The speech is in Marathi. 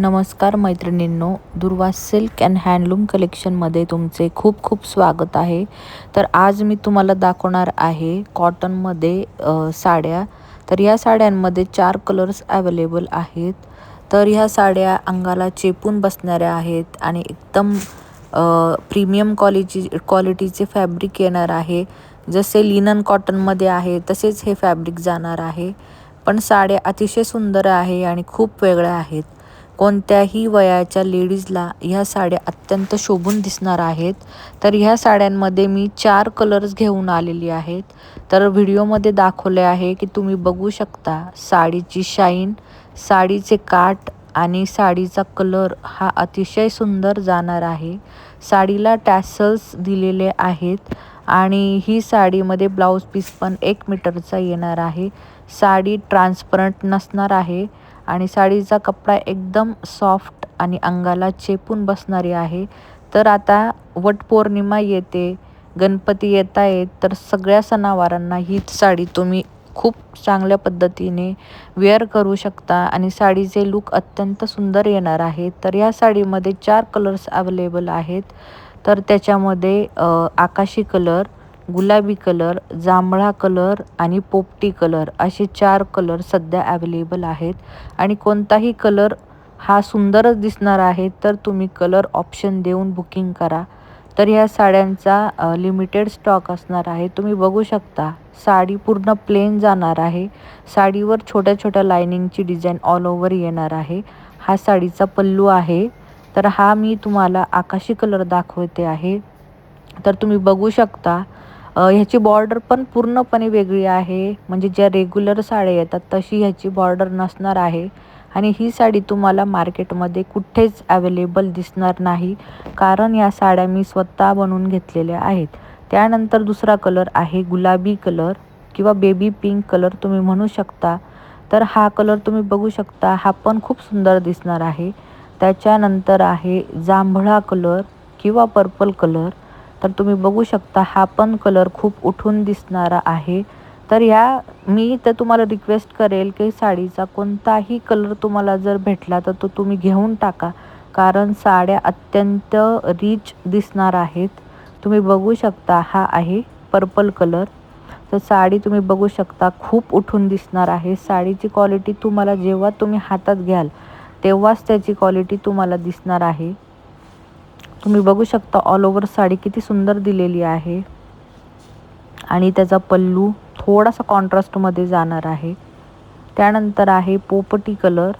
नमस्कार मैत्रिणींनो, दुर्वास सिल्क अँड हँडलूम कलेक्शनमध्ये तुमचे खूप खूप स्वागत आहे. तर आज मी तुम्हाला दाखवणार आहे कॉटनमध्ये साड्या. तर या साड्यांमध्ये 4 कलर्स अवेलेबल आहेत. तर ह्या साड्या अंगाला चेपून बसणाऱ्या आहेत आणि एकदम प्रीमियम क्वालिटीचे फॅब्रिक येणार आहे. जसे लिनन कॉटनमध्ये आहे तसेच हे फॅब्रिक जाणार आहे. पण साड्या अतिशय सुंदर आहे आणि खूप वेगळ्या आहेत. कोणत्याही वयाच्या लेडीजला ह्या साड्या अत्यंत शोभून दिसणार आहेत. तर ह्या साड्यांमध्ये मी 4 कलर्स घेऊन आलेली आहेत. तर व्हिडिओमध्ये दाखवले आहे की तुम्ही बघू शकता साडीची शाईन, साडीचे काठ आणि साडीचा कलर हा अतिशय सुंदर जाणार आहे. साडीला टॅसल्स दिलेले आहेत आणि ही साडीमध्ये ब्लाऊज पीस पण 1 मीटरचा येणार आहे. साडी ट्रान्सपरंट नसणार आहे आणि साडीचा कपडा एकदम सॉफ्ट आणि अंगाला चेपून बसणारी आहे. तर आता वटपौर्णिमा येते, गणपती येत आहेत, तर सगळ्या सणावारांना ही साडी तुम्ही खूप चांगल्या पद्धतीने वेअर करू शकता आणि साडीचे लूक अत्यंत सुंदर येणार आहे. तर या साडीमध्ये 4 कलर्स अवेलेबल आहेत. तर त्याच्यामध्ये आकाशी कलर, गुलाबी कलर, जांभळा कलर आणि पोपटी कलर असे 4 कलर सध्या अवेलेबल आहेत. आणि कोणताही कलर हा सुंदरच दिसणार आहे. तर तुम्ही कलर ऑप्शन देऊन बुकिंग करा. तर ह्या साड्यांचा लिमिटेड स्टॉक असणार आहे. तुम्ही बघू शकता साडी पूर्ण प्लेन जाणार आहे. साडीवर छोट्या छोट्या लायनिंगची डिझाईन ऑल ओव्हर येणार आहे. हा साडीचा पल्लू आहे. तर हा मी तुम्हाला आकाशी कलर दाखवते आहे. तर तुम्ही बघू शकता ह्याची बॉर्डर पण पूर्णपणे वेगळी आहे. म्हणजे ज्या रेग्युलर साड्या येतात तशी ह्याची बॉर्डर नसणार आहे. आणि ही साडी तुम्हाला मार्केटमध्ये कुठेच अवेलेबल दिसणार नाही, कारण या साड्या मी स्वतः बनवून घेतलेल्या आहेत. त्यानंतर दुसरा कलर आहे गुलाबी कलर किंवा बेबी पिंक कलर तुम्ही म्हणू शकता. तर हा कलर तुम्ही बघू शकता, हा पण खूप सुंदर दिसणार आहे. त्याच्यानंतर आहे जांभळा कलर किंवा पर्पल कलर. तर तुम्ही बघू शकता हा पण कलर खूप उठून दिसणारा आहे. तर मी तर तुम्हाला रिक्वेस्ट करेल की साडीचा कोणताही कलर तुम्हाला जर भेटला तर तो तुम्ही घेऊन टाका, कारण साड्या अत्यंत रिच दिसणार आहेत. तुम्ही बघू शकता हा आहे पर्पल कलर. तर साडी तुम्ही बघू शकता खूप उठून दिसणार आहे. साडीची क्वालिटी तुम्हाला जेव्हा तुम्ही हातात घ्याल तेव्हाच त्याची क्वालिटी तुम्हाला दिसणार आहे. तुम्ही बघू शकता ऑल ओव्हर साडी किती सुंदर दिलेली आहे आणि त्याचा पल्लू थोडासा कॉन्ट्रास्टमध्ये जाणार आहे. त्यानंतर आहे पोपटी कलर.